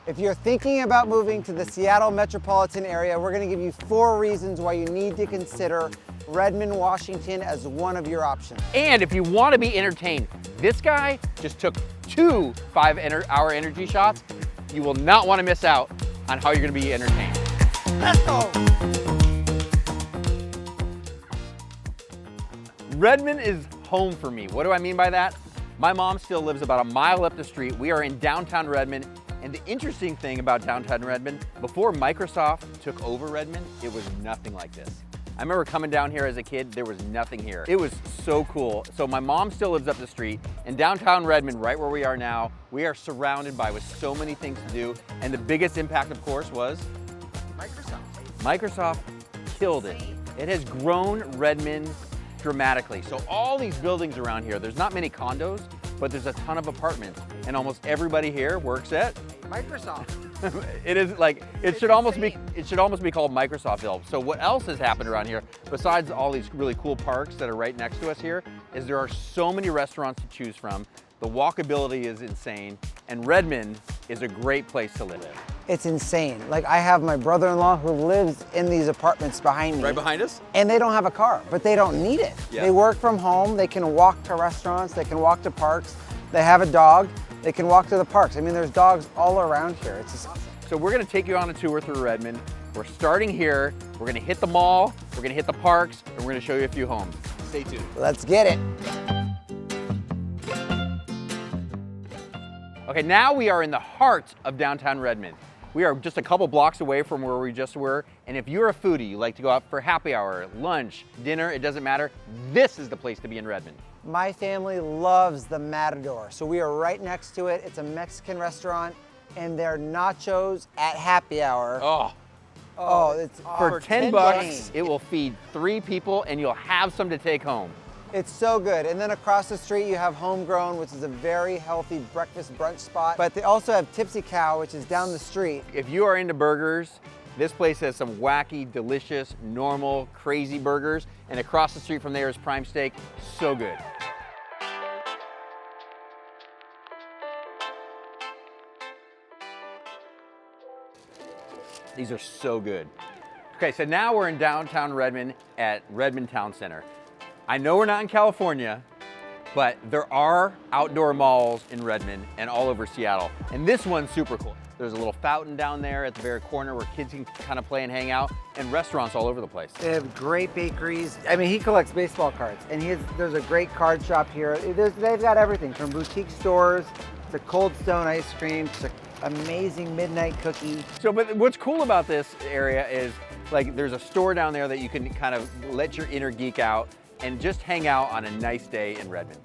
If you're thinking about moving to the Seattle metropolitan area, we're going to give you 4 reasons why you need to consider Redmond, Washington as one of your options. And if you want to be entertained, this guy just took 2 5-hour energy shots. You will not want to miss out on how you're going to be entertained. Let's go! Redmond is home for me. What do I mean by that? My mom still lives about a mile up the street. We are in downtown Redmond. And the interesting thing about downtown Redmond, before Microsoft took over Redmond, it was nothing like this. I remember coming down here as a kid, there was nothing here. It was so cool. So my mom still lives up the street, and downtown Redmond, right where we are now, we are surrounded by with so many things to do. And the biggest impact, of course, was Microsoft. Microsoft killed it. It has grown Redmond dramatically. So all these buildings around here, there's not many condos, but there's a ton of apartments, and almost everybody here works at Microsoft. It is like, it should almost be called Microsoftville. So what else has happened around here, besides all these really cool parks that are right next to us here, is there are so many restaurants to choose from. The walkability is insane, and Redmond is a great place to live. It's insane. Like, I have my brother-in-law who lives in these apartments behind me. Right behind us? And they don't have a car, but they don't need it. Yeah. They work from home, they can walk to restaurants, they can walk to parks, they have a dog, they can walk to the parks. I mean, there's dogs all around here. It's just awesome. So we're gonna take you on a tour through Redmond. We're starting here, we're gonna hit the mall, we're gonna hit the parks, and we're gonna show you a few homes. Stay tuned. Let's get it. Okay, now we are in the heart of downtown Redmond. We are just a couple blocks away from where we just were, and if you're a foodie, you like to go out for happy hour, lunch, dinner, it doesn't matter, this is the place to be in Redmond. My family loves the Matador, so we are right next to it. It's a Mexican restaurant, and their nachos at happy hour. Oh, It's for 10 bucks, it will feed 3 people, and you'll have some to take home. It's so good. And then across the street you have Homegrown, which is a very healthy breakfast brunch spot. But they also have Tipsy Cow, which is down the street. If you are into burgers, this place has some wacky, delicious, normal, crazy burgers. And across the street from there is Prime Steak. So good. These are so good. Okay, so now we're in downtown Redmond at Redmond Town Center. I know we're not in California, but there are outdoor malls in Redmond and all over Seattle. And this one's super cool. There's a little fountain down there at the very corner where kids can kind of play and hang out, and restaurants all over the place. They have great bakeries. I mean, he collects baseball cards, and there's a great card shop here. They've got everything from boutique stores to Cold Stone ice cream to amazing midnight cookie. So, but what's cool about this area is, like, there's a store down there that you can kind of let your inner geek out and just hang out on a nice day in Redmond.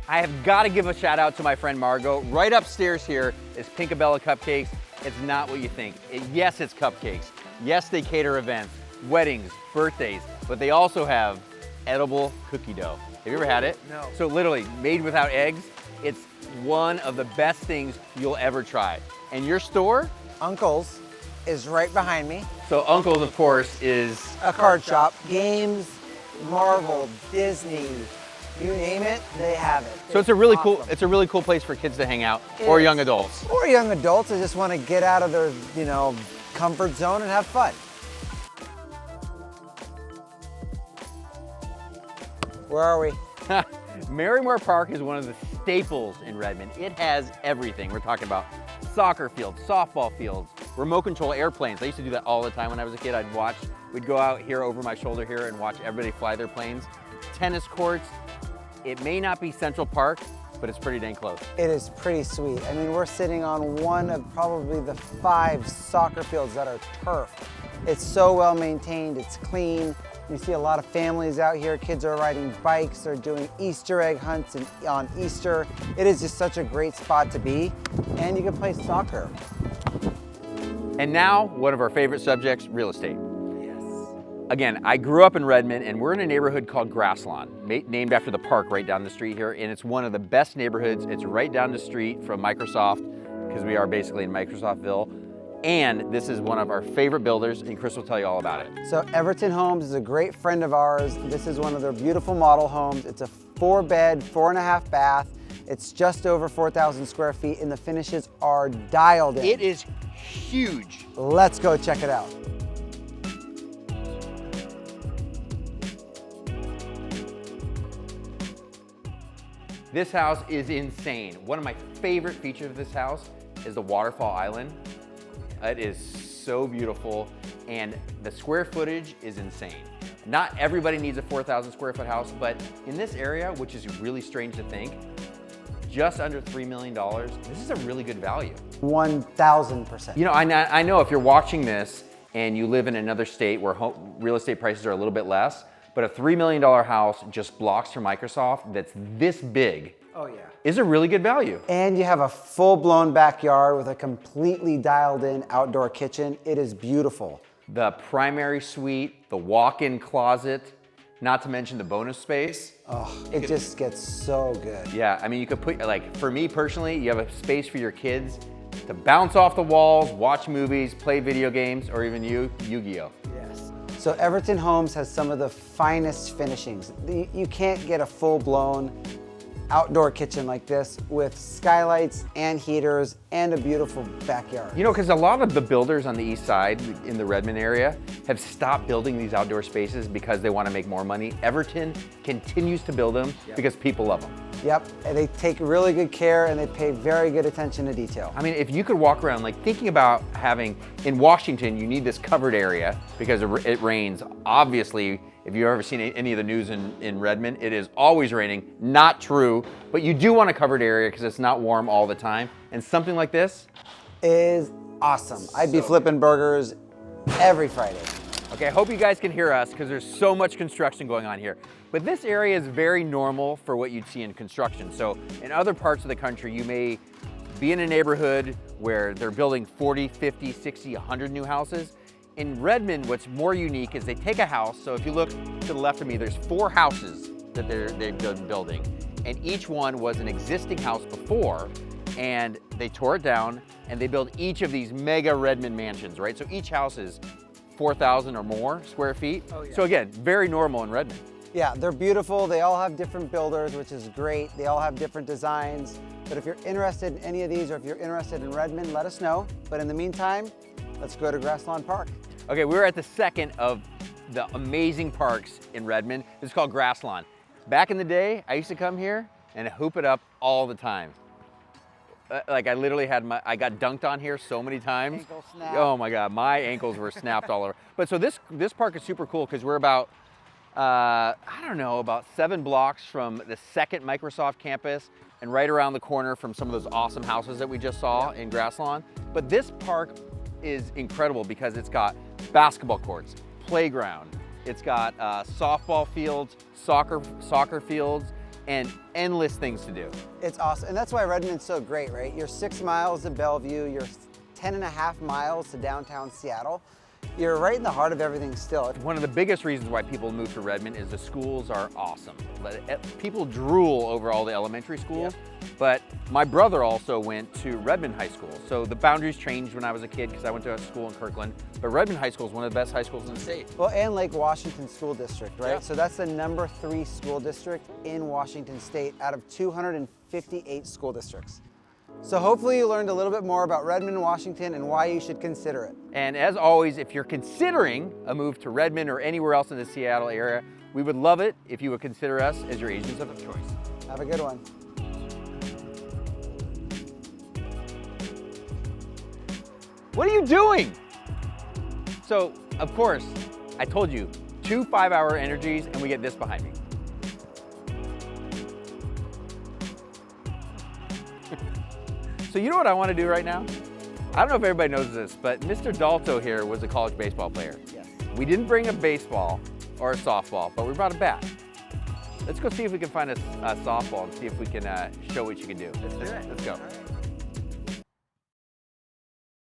I have got to give a shout out to my friend Margot. Right upstairs here is Pinkabella Cupcakes. It's not what you think. Yes, it's cupcakes. Yes, they cater events, weddings, birthdays, but they also have edible cookie dough. Have you ever had it? No. So literally, made without eggs, it's one of the best things you'll ever try. And your store? Uncle's is right behind me. So Uncle's, of course, is A card shop. Games, Marvel, Disney, you name it, they have it. So it's a really awesome. cool. It's a really cool place for kids to hang out, It or is. young adults. Or young adults that just want to get out of their, comfort zone and have fun. Where are we? Marrymore Park is one of the staples in Redmond. It has everything. We're talking about soccer fields, softball fields, remote control airplanes. I used to do that all the time when I was a kid. We'd go out here over my shoulder here and watch everybody fly their planes. Tennis courts. It may not be Central Park, but it's pretty dang close. It is pretty sweet. I mean, we're sitting on one of probably the 5 soccer fields that are turf. It's so well maintained, it's clean. You see a lot of families out here. Kids are riding bikes, they're doing Easter egg hunts on Easter. It is just such a great spot to be, and you can play soccer. And now, one of our favorite subjects, real estate. Yes. Again, I grew up in Redmond, and we're in a neighborhood called Grasslawn, named after the park right down the street here, and it's one of the best neighborhoods. It's right down the street from Microsoft, because we are basically in Microsoftville. And this is one of our favorite builders, and Chris will tell you all about it. So Everton Holmes is a great friend of ours. This is one of their beautiful model homes. It's a 4-bed, 4.5 bath. It's just over 4,000 square feet and the finishes are dialed in. It is huge. Let's go check it out. This house is insane. One of my favorite features of this house is the waterfall island. It is so beautiful and the square footage is insane. Not everybody needs a 4,000 square foot house, but in this area, which is really strange to think, just under $3 million, this is a really good value. 1,000%. You know, I know if you're watching this and you live in another state where real estate prices are a little bit less, but a $3 million house just blocks from Microsoft that's this big, oh yeah, is a really good value. And you have a full-blown backyard with a completely dialed-in outdoor kitchen. It is beautiful. The primary suite, the walk-in closet, not to mention the bonus space. Oh, it just gets so good. Yeah, I mean, you could put, like, for me personally, you have a space for your kids to bounce off the walls, watch movies, play video games, or even Yu-Gi-Oh! Yes. So Everton Holmes has some of the finest finishings. You can't get a full-blown outdoor kitchen like this with skylights and heaters and a beautiful backyard. You know, because a lot of the builders on the east side in the Redmond area have stopped building these outdoor spaces because they want to make more money. Everton continues to build them because people love them. Yep, and they take really good care and they pay very good attention to detail. I mean, if you could walk around, like thinking about having, in Washington, you need this covered area because it rains. Obviously, if you've ever seen any of the news in Redmond, it is always raining. Not true, but you do want a covered area because it's not warm all the time. And something like this is awesome. I'd be flipping burgers every Friday. Okay, I hope you guys can hear us because there's so much construction going on here. But this area is very normal for what you'd see in construction. So in other parts of the country, you may be in a neighborhood where they're building 40, 50, 60, 100 new houses. In Redmond, what's more unique is they take a house. So if you look to the left of me, there's 4 houses that they've been building. And each one was an existing house before, and they tore it down and they built each of these mega Redmond mansions, right? So each house is 4,000 or more square feet. Oh, yeah. So again, very normal in Redmond. Yeah, they're beautiful. They all have different builders, which is great. They all have different designs. But if you're interested in any of these or if you're interested in Redmond, let us know. But in the meantime, let's go to Grassland Park. Okay, we're at the second of the amazing parks in Redmond. It's called Grasslawn. Back in the day, I used to come here and hoop it up all the time. Like I literally had I got dunked on here so many times. Ankle snap. Oh my God, my ankles were snapped all over. But so this park is super cool because we're about, I don't know, about 7 blocks from the second Microsoft campus and right around the corner from some of those awesome houses that we just saw in Grasslawn. But this park is incredible because it's got basketball courts, playground, it's got softball fields, soccer fields, and endless things to do. It's awesome, and that's why Redmond's so great, right? You're 6 miles to Bellevue, you're 10.5 miles to downtown Seattle. You're right in the heart of everything still. One of the biggest reasons why people move to Redmond is the schools are awesome. People drool over all the elementary schools, but my brother also went to Redmond High School. So the boundaries changed when I was a kid because I went to a school in Kirkland, but Redmond High School is one of the best high schools in the state. Well, and Lake Washington School District, right? Yeah. So that's the number 3 school district in Washington State out of 258 school districts. So hopefully you learned a little bit more about Redmond, Washington, and why you should consider it. And as always, if you're considering a move to Redmond or anywhere else in the Seattle area, we would love it if you would consider us as your agents of choice. Have a good one. What are you doing? So, of course, I told you, 2 5-hour energies and we get this behind me. So you know what I want to do right now? I don't know if everybody knows this, but Mr. Dalto here was a college baseball player. Yes. We didn't bring a baseball or a softball, but we brought a bat. Let's go see if we can find a softball and see if we can show what you can do. Let's do it. Let's go. All right.